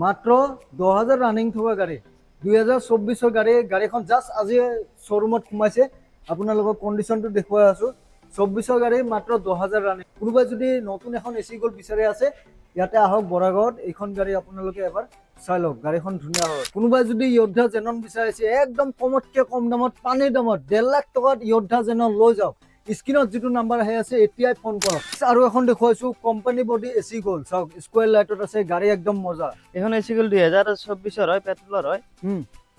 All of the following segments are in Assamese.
মাত্ৰ 10,000 ৰানিং থকা গাড়ী 2024 গাড়ীখন জাষ্ট আজি শ্বৰুমত সোমাইছে আপোনালোকক কণ্ডিশ্যনটো দেখুৱাই আছো 24 গাড়ী মাত্ৰ 10,000 ৰানিং কোনোবাই যদি নতুন এখন এসি গোল্ড বিচাৰি আছে ইয়াতে আহক বৰাগত এইখন গাড়ী আপোনালোকে এবাৰ চাই লওক গাড়ীখন ধুনীয়া হয় কোনোবাই যদি য়োদ্ধা জেনন বিচাৰিছে একদম কমতকে কম দামত পানীৰ দামত 1.5 লাখ টকাত য়োদ্ধা জেনন লৈ যাওক স্ক্ৰিনত যেটো নাম্বাৰ আহি আছে এতিয়াই ফোন কৰক আৰু এখন দেখুৱাইছো কোম্পানী বডি এসি গোল্ড চাওক স্কয়াৰ লাইটত আছে গাড়ী একদম মজা এখন এসি গোল্ড 2024 হয় পেট্ৰলৰ হয়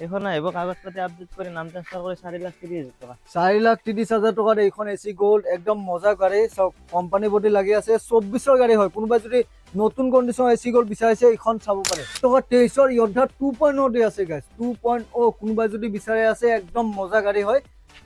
এখন আহিব কাগজ পাতি আপডেট কৰি নাম ট্ৰান্সফাৰ কৰি 4,30,000 টকা 4,30,000 টকাত এইখন এসি গোল্ড একদম মজা গাড়ী চাওক কোম্পানী বডি লাগি আছে 24 গাড়ী হয় কোনোবাই যদি নতুন কন্ডিশন এসি গোল্ড বিচাৰিছে এইখন চাব পাৰে টকা 23 য়োদ্ধা 2.0 দি আছে গাইস 2.0 কোনোবাই যদি বিচাৰি আছে একদম মজা গাড়ী হয়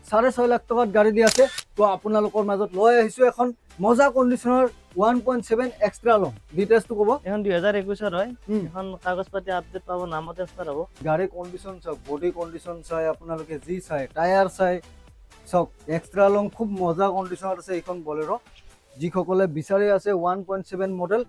6.5 লাখ টকাত গাড়ী দি আছে তো আপোনালোকৰ মাজত লৈ আহিছো এখন মজা কন্ডিশনৰ 1.7 এক্সট্ৰা লং ডিটেইলছটো ক'ব এখন 2021 হয় এখন কাগজ পাতি আপডেট পাব নামত ট্ৰান্সফাৰ হ'ব গাড়ী কন্ডিশন চাওক বডি কন্ডিশন চাই আপোনালোকে যি চাই টায়াৰ চাই চাওক এক্সট্ৰা লং খুব মজা কন্ডিশনত আছে এইখন বলেৰো যিসকলে বিচাৰি আছে 1.7 মডেল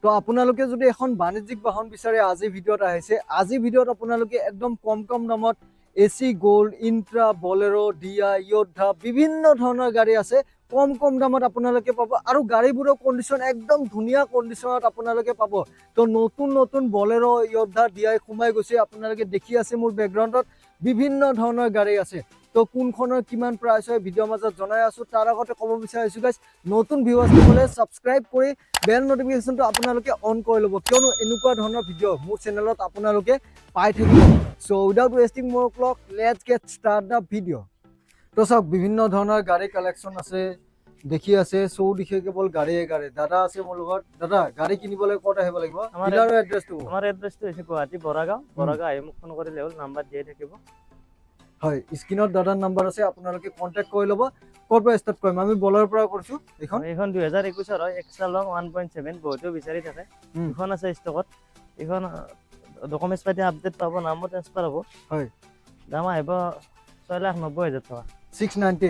তো আপোনালোকে যদি এখন বাণিজ্যিক বাহন বিচাৰে আজি ভিডিঅ'ত আহিছে আজি ভিডিঅ'ত আপোনালোকে একদম কম দামত এসি গোল্ড ইন্ট্ৰা বলেৰো ডিয়া য়োদ্ধা বিভিন্ন ধৰণৰ গাড়ী আছে কম দামত আপোনালোকে পাব আৰু গাড়ীবোৰৰ কন্ডিশন একদম ধুনীয়া কন্ডিশনত আপোনালোকে পাব তো নতুন বলেৰো য়োদ্ধা ডিয়াই সোমাই গৈছে আপোনালোকে দেখি আছে মোৰ বেকগ্ৰাউণ্ডত বিভিন্ন ধৰণৰ গাড়ী আছে তো কোনখনৰ কিমান প্ৰাইস হয় ভিডিঅ' মাজত জনাই আছো তাৰ আগতে ক'ব বিচাৰিছো গাইস নতুন ভিউৱাৰ্ছসকলে সাবস্ক্ৰাইব কৰি বেল নটিফিকেশনটো আপোনালোকে অন কৰি ল'ব কিয়নো এনেকুৱা ধৰণৰ ভিডিঅ' মোৰ চেনেলত আপোনালোকে পাই থাকিব সো উইদাউট ৱেষ্টিং মোৰ clock let's get start the video' তো সব বিভিন্ন ধৰণৰ গাড়ী কালেকশ্যন আছে দেখি আছে চৌদিশে কেৱল গাড়ীয়ে গাড়ী দাদা আছে মোৰ লগত দাদা গাড়ী কিনিবলৈ ক'ত আহিব লাগিব ডিলাৰৰ এড্ৰেছটো আমাৰ এড্ৰেছটো হৈছে গুৱাহাটী বৰাগাঁও আহি মোক ফোন কৰিলে হ'ল নাম্বাৰ দিয়ে থাকিব হয় স্ক্ৰিনত দাদাৰ নাম্বাৰ আছে আপোনালোকে কন্টাক্ট কৰি ল'ব ক'ৰ পৰা ষ্টাৰ্ট কৰিম আমি বলৰ পৰা কৰিছো এইখন 2021 হয় এক্সট্ৰা লং 1.7 বহুতো বিচাৰি থাকে এখন আছে ষ্টকত এখন ডকুমেন্টছ পাতি আপডেট পাব নামত ট্ৰান্সফাৰ হ'ব হয় দাম আহিব 6,90,000 টকা 690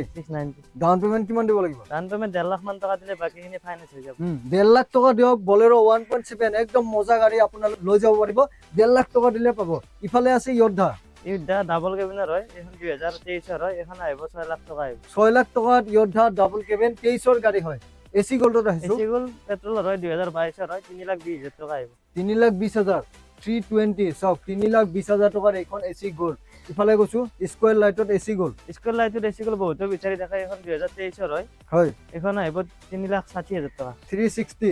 ডাউন পেমেন্ট কিমান দিব লাগিব ডাউন পেমেন্ট 1.5 লাখ মান টকা দিলে বাকিখিনি ফাইনেন্স হৈ যাব 1.5 লাখ টকা দিয়ক বলেৰো 1.7 একদম মজা গাড়ী আপোনালোক লৈ যাব পাৰিব 1.5 লাখ টকা দিলে পাব ইফালে আছে য়োদ্ধা য়োদ্ধা ডাবল কেবিনৰ হয় এখন 2023 হয় এখন আহিব 6 লাখ টকা আহিব 6 লাখ টকাত য়োদ্ধা ডাবল কেবিন 23 গাড়ী হয় এসি গোল্ডত আহিছো এসি গোল্ড পেট্ৰলৰ হয় 2022 হয় 3,20,000 টকা আহিব 3,20,000 320 চাওক 3,20,000 টকাৰ এইখন এসি গোল্ড ইফালে গৈছো স্কয়াৰ লাইটত এসি গোল্ড স্কয়াৰ লাইটত এসি গোল্ড বহুতো বিচাৰি থাকে এখন 2023 হয় হয় এখন আহিব 3,60,000 টকা 360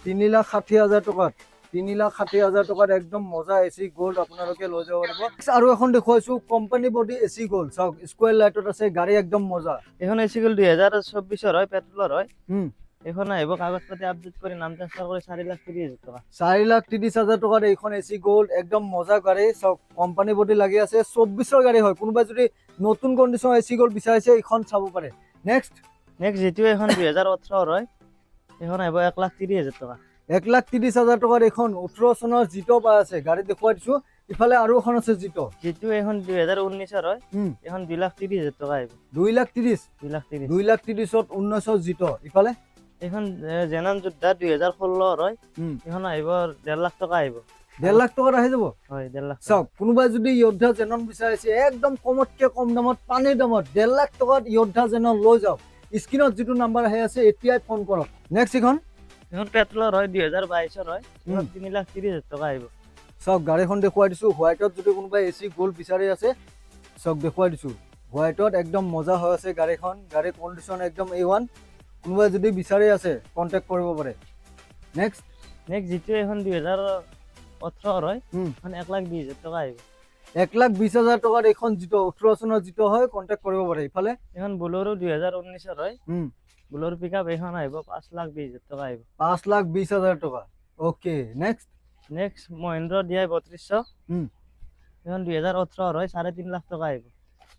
3,60,000 টকাত 3,60,000 টকাত একদম মজা এসি গোল্ড আপোনালোকে লৈ যাব পাৰিব আৰু এখন দেখুৱাইছো কোম্পানী বডি এসি গোল্ড চাওক স্কয়াৰ লাইটত আছে গাড়ী একদম মজা এখন এসি গোল্ড 2024 হয় পেট্ৰলৰ হয় এখন আহিব কাগজ পাতি আপডেট কৰি নাম ট্ৰান্সফাৰ কৰি 4,30,000 টকা 4,30,000 টকাত এইখন এসি গোল্ড একদম মজা গাড়ী চাওক কোম্পানী বডি লাগি আছে 24 গাড়ী হয় কোনোবাই যদি নতুন কন্ডিশন এসি গোল্ড বিচাৰিছে এইখন চাব পাৰে নেক্সট যেটো এখন 2018 হয় এখন আহিব 1,30,000 টকা 1,30,000 টকাত এখন 18 চনৰ জিটো পাই আছে গাড়ী দেখুৱাই দিছো ইফালে আৰু এখন আছে জিটো এখন 2019 হয় এখন 2,30,000 টকা আহিব 2,30,000 2,30,000ত 19 জিটো ইফালে এখন জেনন যোদ্ধা 2016 হয় এখন আহিব 1.5 লাখ টকা আহিব 1.5 লাখ টকাত আহি যাব হয় 1.5 লাখ চাওক কোনোবাই যদি য়োদ্ধা জেনন বিচাৰিছে একদম কমতকে কম দামত পানীৰ দামত 1.5 লাখ টকাত য়োদ্ধা জেনন লৈ যাওক স্ক্ৰিনত যেটো নাম্বাৰ আহি আছে এতিয়াই ফোন কৰক নেক্সট এখন পেট্ৰলৰ হয় 2022 হয় 3,30,000 টকা আহিব চাওক গাড়ীখন দেখুৱাই দিছো হোৱাইটত যদি কোনোবাই এসি গোল্ড বিচাৰি আছে চাওক দেখুৱাই দিছো হোৱাইটত একদম মজা হৈ আছে গাড়ীখন গাড়ী কন্ডিশন একদম A1 কোনোবাই যদি বিচাৰি আছে কন্টাক্ট কৰিব পাৰে নেক্সট যেটো এখন 2018 হয় এখন 1,20,000 টকা আহিব 1,20,000 টকাত এখন জিটো 18 চনৰ জিটো হয় কন্টাক্ট কৰিব পাৰে ইফালে এখন বলেৰো 2019 হয় বলেৰো পিকআপ এখন আহিব 5,20,000 টকা আহিব 5,20,000 টকা ওকে নেক্সট মহিন্দ্ৰা ডিআই 3200 এখন 2018 হয় 3.5 লাখ টকা আহিব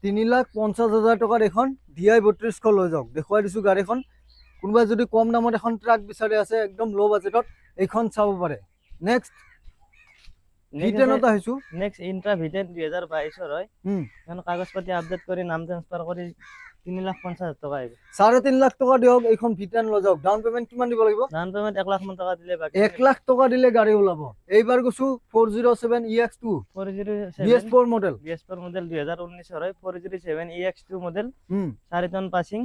3,50,000 টকাত এখন ডিআই 3200 লৈ যাওক দেখুৱাই দিছো গাড়ীখন কোনোবাই যদি কম দামত এখন ট্ৰাক বিচাৰি আছে একদম লো বাজেটত এইখন চাব পাৰে নেক্সট ভিটেনত আহিছো নেক্সট ইন্ট্ৰা ভিটেন 2022 হয় এখন কাগজ পাতি আপডেট কৰি নাম ট্ৰান্সফাৰ কৰি 3,50,000 টকা আহিব 3.5 লাখ টকা দিয়ক এইখন ভিটেন লৈ যাওক ডাউন পেমেন্ট কিমান দিব লাগিব ডাউন পেমেন্ট 1 লাখ মান টকা দিলে বাকি 1 লাখ টকা দিলে গাড়ী ওলাব এইবাৰ কৈছো 407 EX2 407 BS4 model BS4 model 2019 হয় 407 EX2 মডেল 4 টন পাসিং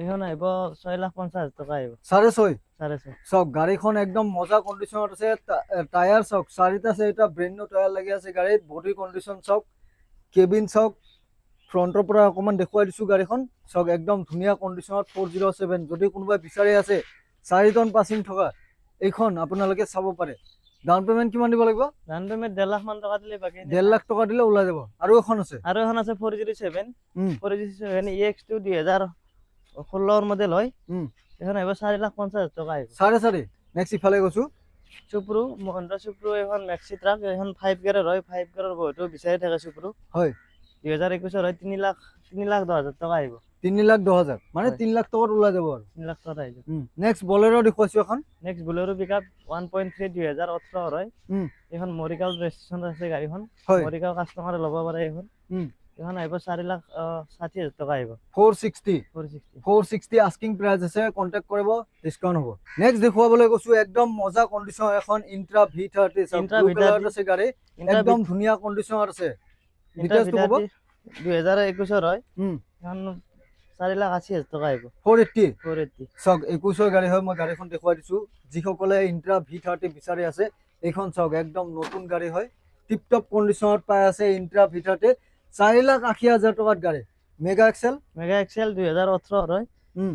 এখন আহিব 6,50,000 টকা আহিব 6.5 6.5 সব গাড়ীখন একদম মজা কন্ডিশনত আছে টায়ার সব চাৰিটা চাৰিটা ব্ৰেণ্ড নিউ টায়াৰ লাগি আছে গাড়ীত বডি কন্ডিশন সব কেবিন সব ফ্ৰণ্টৰ পৰা অকমান দেখুৱাই দিছো গাড়ীখন সব একদম ধুনীয়া কন্ডিশনত 407 যদি কোনোবা বিচাৰি আছে 4 টন পাসিং থকা এইখন আপোনালোকে চাব পাৰে ডাউন পেমেন্ট কিমান দিব লাগিব ডাউন পেমেন্ট 1.5 লাখ মান টকা দিলে বাকি 1.5 লাখ টকা দিলে ওলাই যাব আৰু এখন আছে 407 EX2 2016 মডেল হয় এখন আহিব 4,50,000 টকা আহিব 4.5 নেক্সট ইফালে গৈছো সুপ্ৰু মহিন্দ্ৰা সুপ্ৰু এখন মেক্সি ট্ৰাক এখন 5 গিয়াৰৰ হয় 5 গিয়াৰৰ বহুতো বিচাৰি থাকে সুপ্ৰু হয় 2021 হয় 3,10,000 টকা আহিব 3,10,000 মানে 3 লাখ টকাত ওলাই যাব আৰু 3 লাখ টকা আহিব নেক্সট বলেৰো দেখুৱাইছো এখন নেক্সট বলেৰো পিকআপ 1.3 2018 হয় এখন মৰিগাঁও ৰেজিষ্ট্ৰেচন আছে গাড়ীখন মৰিগাঁও কাস্টমাৰে ল'ব পাৰে এখন এখন আহিব 4,60,000 টকা আহিব 460 আস্কিং প্রাইস আছে কন্টাক্ট কৰিব ডিসকাউন্ট হ'ব নেক্সট দেখুৱাবলৈ কৈছো একদম মজা কন্ডিশন এখন Intra V30 Intra blue V30 colour আছে গাড়ী একদম ধুনীয়া কন্ডিশনত আছে ডিটেইলছ তো ক'ব 2021 হয় এখন 4,80,000 টকা আহিব 480 সব 21 গাড়ী হয় মই গাড়ীখন দেখুৱাই দিছো যিসকলে ইন্ট্ৰা V30 বিচাৰি আছে এইখন সব একদম নতুন গাড়ী হয় টিপ টপ কন্ডিশনত পাই আছে ইন্ট্ৰা V30 4,80,000 টকাত গাড়ী মেগা এক্সেল 2018 হয়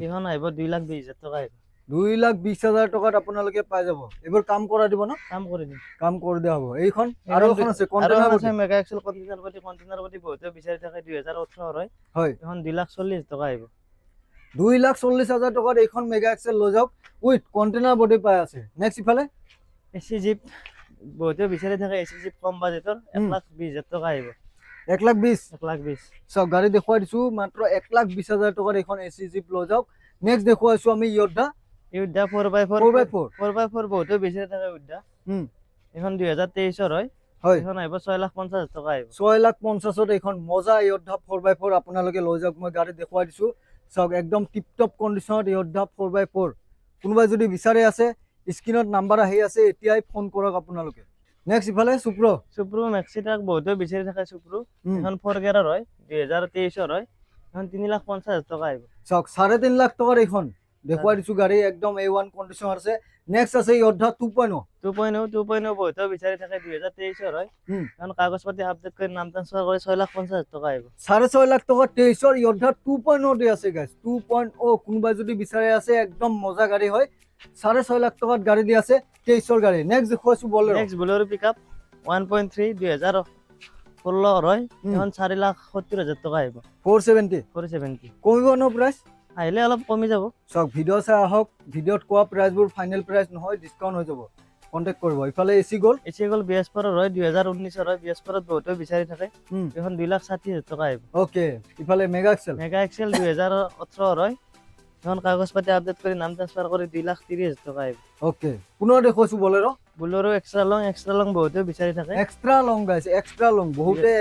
এখন আহিব 2,20,000 টকা আহিব 2,20,000 টকাত আপোনালোকে পাই যাব এবাৰ কাম কৰা দিব ন কাম কৰি দিম কাম কৰি দিয়া হ'ব এইখন আৰু এখন আছে কন্টেইনাৰ আছে মেগা এক্সেল কন্টেইনাৰ বডি বহুত বিচাৰি থাকে 2018 হয় হয় এখন 2,40,000 টকা আহিব 2,40,000 টকাত এইখন মেগা এক্সেল লৈ যাওক উইথ কন্টেইনাৰ বডি পাই আছে নেক্সট ইফালে এসি জিপ বহুত বিচাৰি থাকে এসি জিপ কম বাজেটৰ 1,20,000 টকা আহিব 1,20,000 1,20,000 সব গাড়ী দেখুৱাই দিছো মাত্ৰ 1,20,000 টকাত এইখন এসি জিপ লৈ যাওক নেক্সট দেখুৱাইছো আমি ইয়োদ্ধা 4x4 বহুত বিচাৰি থাকে ইয়োদ্ধা এখন 2023 হয় হয় এখন আহিব 6,50,000 টকা আহিব 6,50,000 এইখন মজা ইয়োদ্ধা 4x4 আপোনালোকে লৈ যাওক মই গাড়ী দেখুৱাই দিছো সব একদম টিপ টপ কন্ডিশনত ইয়োদ্ধা 4x4 কোনোবা যদি বিচাৰি আছে স্ক্ৰিনত নাম্বাৰ আহি আছে এতিয়াই ফোন কৰক আপোনালোকে নেক্সট ইফালে সুপ্ৰ মেক্সি ট্ৰাক বহুত বিচাৰি থাকে সুপ্ৰ এখন 4 গিয়াৰৰ হয় 2023 হয় এখন 3,50,000 টকা আহিব সব 3.5 লাখ টকাৰ এইখন দেখুৱাই দিছো গাড়ী একদম A1 কন্ডিশন আছে নেক্সট আছে ইয়োদ্ধা 2.0 বহুত বিচাৰি থাকে 2023 হয় এখন কাগজ পাতি আপডেট কৰি নাম ট্ৰান্সফাৰ কৰি 6,50,000 টকা আহিব 6.5 লাখ টকা 23 ইয়োদ্ধা 2.0 দি আছে গাইস 2.0 কোনোবা যদি বিচাৰি আছে একদম মজা গাড়ী হয় 6.5 লাখ টকাত গাড়ী দি আছে 23 গাড়ী নেক্সট দেখুৱাইছো বলেৰো পিকআপ 1.3 2016 হয় এখন 4,70,000 টকা আহিব 470 কমিব ন প্ৰাইস আহিলে অলপ কমি যাব সব ভিডিও চাই আহক ভিডিওত কোৱা প্ৰাইসবোৰ ফাইনাল প্ৰাইস নহয় ডিসকাউন্ট হৈ যাব কন্টাক্ট কৰিব ইফালে এসি গল BS4 হয় 2019 হয় BS4 বহুত বিচাৰি থাকে এখন 2,60,000 টকা আহিব ওকে ইফালে মেগা এক্সেল 2018 হয় এখন কাগজ পাতি আপডেট কৰি নাম ট্ৰান্সফাৰ কৰি 2,30,000 টকা আহিব ওকে পুনৰ দেখুৱাইছো বলেৰো এক্সট্ৰা লং বহুত বিচাৰি থাকে এক্সট্ৰা লং গাইস এক্সট্ৰা লং বহুতে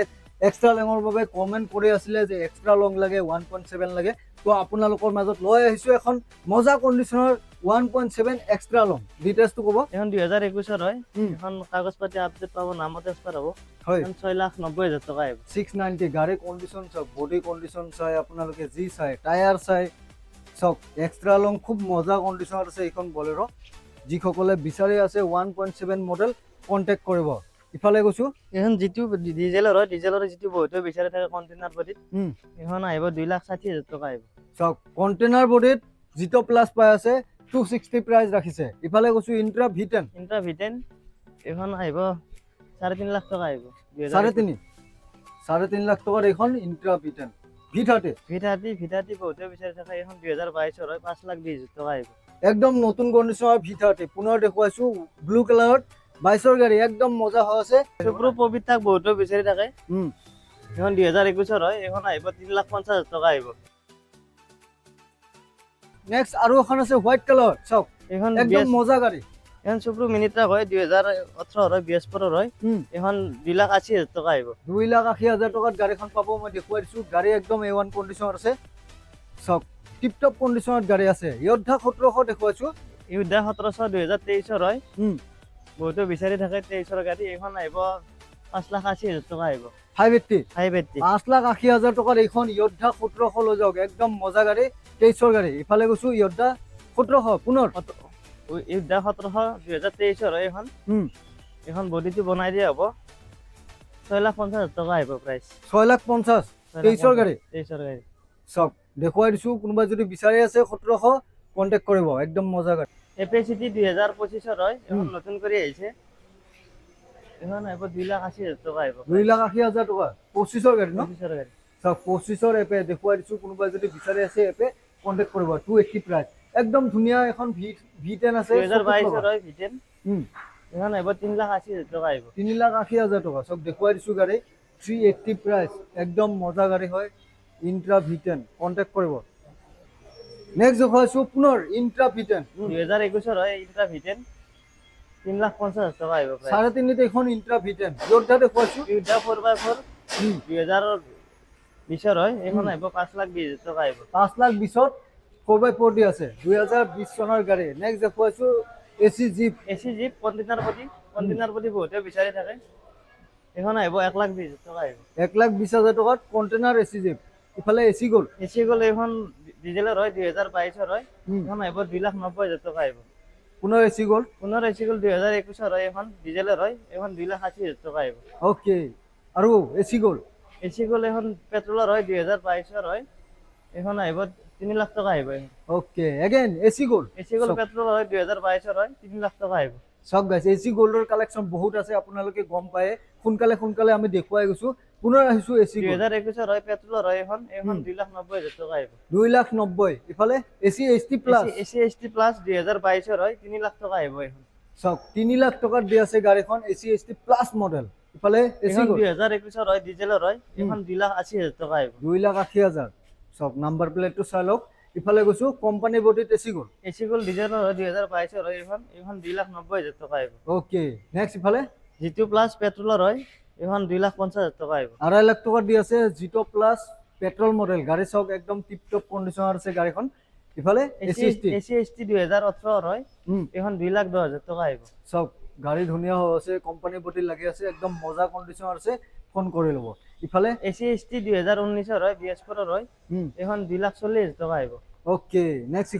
এক্সট্ৰা লঙৰ বাবে কমেন্ট কৰি আছিল যে এক্সট্ৰা লং লাগে 1.7 লাগে তো আপোনালোকৰ মাজত লৈ আহিছো এখন মজা কন্ডিশনৰ 1.7 এক্সট্ৰা লং ডিটেইলছ তো ক'ব এখন 2021 হয় এখন কাগজ পাতি আপডেট পাব নাম ট্ৰান্সফাৰ হ'ব হয় 6,90,000 টকা আহিব 690 গাড়ী কন্ডিশন সব বডি কন্ডিশন চাই আপোনালোকে যি চাই টায়াৰ চাই সব এক্সট্ৰা লং খুব মজা কন্ডিশনত আছে এইখন বলেৰো যিসকলে বিচাৰি আছে 1.7 মডেল কন্টাক্ট কৰিব ইফালে গৈছো এখন যিটো ডিজেলৰ যিটো বহুত বিচাৰি থাকে কন্টেইনাৰ বডিত এখন আহিব 2,60,000 টকা আহিব সব কন্টেইনাৰ বডিত জিটো প্লাস পাই আছে 260 প্ৰাইস ৰাখিছে ইফালে গৈছো ইন্ট্ৰা V10 এখন আহিব 3.5 লাখ টকা আহিব 3.5 লাখ টকাৰ এইখন ইন্ট্ৰা V30 বহুত বিচাৰি থাকে এখন 2022 হয় 5,20,000 টকা আহিব একদম নতুন কন্ডিশনৰ V30 পুনৰ দেখুৱাইছো ব্লু কালাৰত 22 গাড়ী একদম মজা হৈ আছে সুপ্ৰ পবিত্ৰাক বহুত বিচাৰি থাকে এখন 2021 হয় এখন আহিব 3,50,000 টকা আহিব নেক্সট আৰু এখন আছে হোৱাইট কালাৰ চক এখন একদম মজা গাড়ী এখন সুপ্ৰু মিনি ট্ৰাক হয় 2018 হয় BS4 হয় এখন 2,80,000 টকা আহিব 2,80,000 টকাত গাড়ীখন পাব মই দেখুৱাই দিছোঁ গাড়ী একদম A1 কণ্ডিশ্যনত আছে চব টিপটপ কণ্ডিশ্যনত গাড়ী আছে য়োদ্ধা 1700 দেখুৱাইছোঁ য়োদ্ধা 1700 2023 হয় বহুতো বিচাৰি থাকে 23 গাড়ী এখন আহিব 5,80,000 টকা আহিব 580 580 5,80,000 টকাত এইখন য়োদ্ধা 1700 লৈ যাওক একদম মজা গাড়ী 23 গাড়ী ইফালে গৈছোঁ য়োদ্ধা 1700 পুনৰ য়োদ্ধা 1700 2023 হয় এখন বডিটো বনাই দিয়া হ'ব 6,50,000 টকা আহিব প্ৰাইচ 6,50,000 23 গাড়ী 23 গাড়ী চব দেখুৱাই দিছোঁ কোনোবা যদি বিচাৰি আছে 1700 কণ্টেক্ট কৰিব একদম মজা গাড়ী এপিচিটি 2025 হয় এখন নতুন কৰি আহিছে এখন আহিব 2,80,000 টকা আহিব 2,80,000 টকা 25 গাড়ী ন 25 গাড়ী চব 25 এপে দেখুৱাই দিছোঁ কোনোবা যদি বিচাৰি আছে এপে কণ্টেক্ট কৰিব 280 প্ৰাইচ একদম ধুনীয়া এখন V10 আছে 2022 হয় V10 এখন আহিব 3,80,000 টকা আহিব 3,80,000 টকা চব দেখুৱাই দিছোঁ গাড়ী 380 প্ৰাইচ একদম মজা গাড়ী হয় ইন্ট্ৰা V10 কণ্টেক্ট কৰিব নেক্সট দেখুৱাইছোঁ পুনৰ ইন্ট্ৰা V10 2021 হয় ইন্ট্ৰা V10 3,50,000 টকা আহিব প্ৰাইচ 3.5 এখন ইন্ট্ৰা V10 য়োদ্ধা দেখুৱাইছোঁ য়োদ্ধা 4x4 2020 হয় এখন আহিব 5,20,000 টকা আহিব 5,20,000 4x4 দি আছে 2020 চনৰ গাড়ী নেক্সট দেখুৱাইছোঁ AC জিপ কণ্টেইনাৰ প্ৰতি বহুতে বিচাৰি থাকে এখন আহিব 1,20,000 টকা আহিব 1,20,000 টকাত কণ্টেইনাৰ AC জিপ ইফালে AC গ'ল এখন ডিজেলৰ হয় 2022 হয় এখন আহিব 2,90,000 টকা আহিব পুনৰ AC গ'ল 2021 হয় এখন ডিজেলৰ হয় এখন 2,80,000 টকা আহিব ওকে আৰু AC গ'ল এখন পেট্ৰলৰ হয় 2022 হয় এখন আহিব 3 লাখ টকা আহিব ওকে এগেইন AC গ'ল পেট্ৰল হয় 2022 হয় 3 লাখ টকা আহিব সব গাইছ AC গোল্ডৰ কালেকশ্যন বহুত আছে আপোনালোকে গম পায় সোনকালে আমি দেখুৱাই গৈছোঁ পুনৰ আহিছোঁ AC 2021 হয় পেট্ৰলৰ হয় এখন 2,90,000 টকা আহিব 2,90,000 ইফালে AC ST প্লাস 2022 হয় 3 লাখ টকা আহিব এখন সব 3 লাখ টকাত দি আছে গাড়ীখন AC ST প্লাস মডেল ইফালে AC 2021 হয় ডিজেলৰ হয় এখন 2,80,000 টকা আহিব 2,80,000 সব নাম্বাৰ প্লেটটো চাই লওক ইফালে গৈছোঁ কোম্পানী বডিত AC গ'ল ডিজেলৰ হয় 2022 হয় এখন 2,90,000 টকা আহিব ওকে নেক্সট ইফালে G2 প্লাস পেট্ৰলৰ হয় এখন 2,50,000 টকা আহিব 2.5 লাখ টকা দি আছে G2 প্লাস পেট্ৰল মডেল গাড়ী সব একদম টিপটপ কণ্ডিশ্যনত আছে গাড়ীখন ইফালে AC ST 2018 হয় এখন 2,10,000 টকা আহিব সব গাড়ী ধুনীয়া হৈ আছে কোম্পানী বডি লাগি আছে একদম মজা কণ্ডিশ্যনত আছে ফোন কৰি ল'ব ইফালে AC ST 2019 হয় BS4 হয় এখন 2,40,000 টকা আহিব ওকে নেক্সট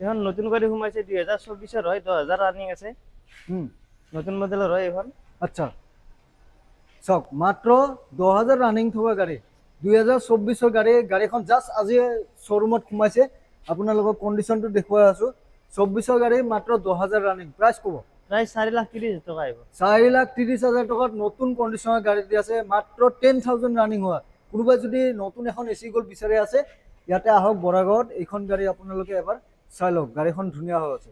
এখন নতুন গাড়ী সোমাইছে 2024 হয় 10,000 ৰানিং আছে নতুন মডেলৰ হয় এখন আচ্ছা সব মাত্ৰ 10,000 ৰানিং থকা গাড়ী 2024 গাড়ীখন জাষ্ট আজি শ্বৰুমত সোমাইছে আপোনালোকৰ কণ্ডিশ্যনটো দেখুৱাই আছোঁ 24 গাড়ী মাত্ৰ 10,000 ৰানিং প্ৰাইচ ক'ব প্ৰাইচ 4,30,000 টকা আহিব 4,30,000 টকাত নতুন কণ্ডিশ্যনৰ গাড়ী দি আছে মাত্ৰ 10,000 ৰানিং হোৱা কোনোবাই যদি নতুন এখন AC গোল্ড বিচাৰি আছে ইয়াতে আহক বৰাগাঁৱত এইখন গাড়ী আপোনালোকে এবাৰ চাই লওক গাড়ীখন ধুনীয়া হৈ আছে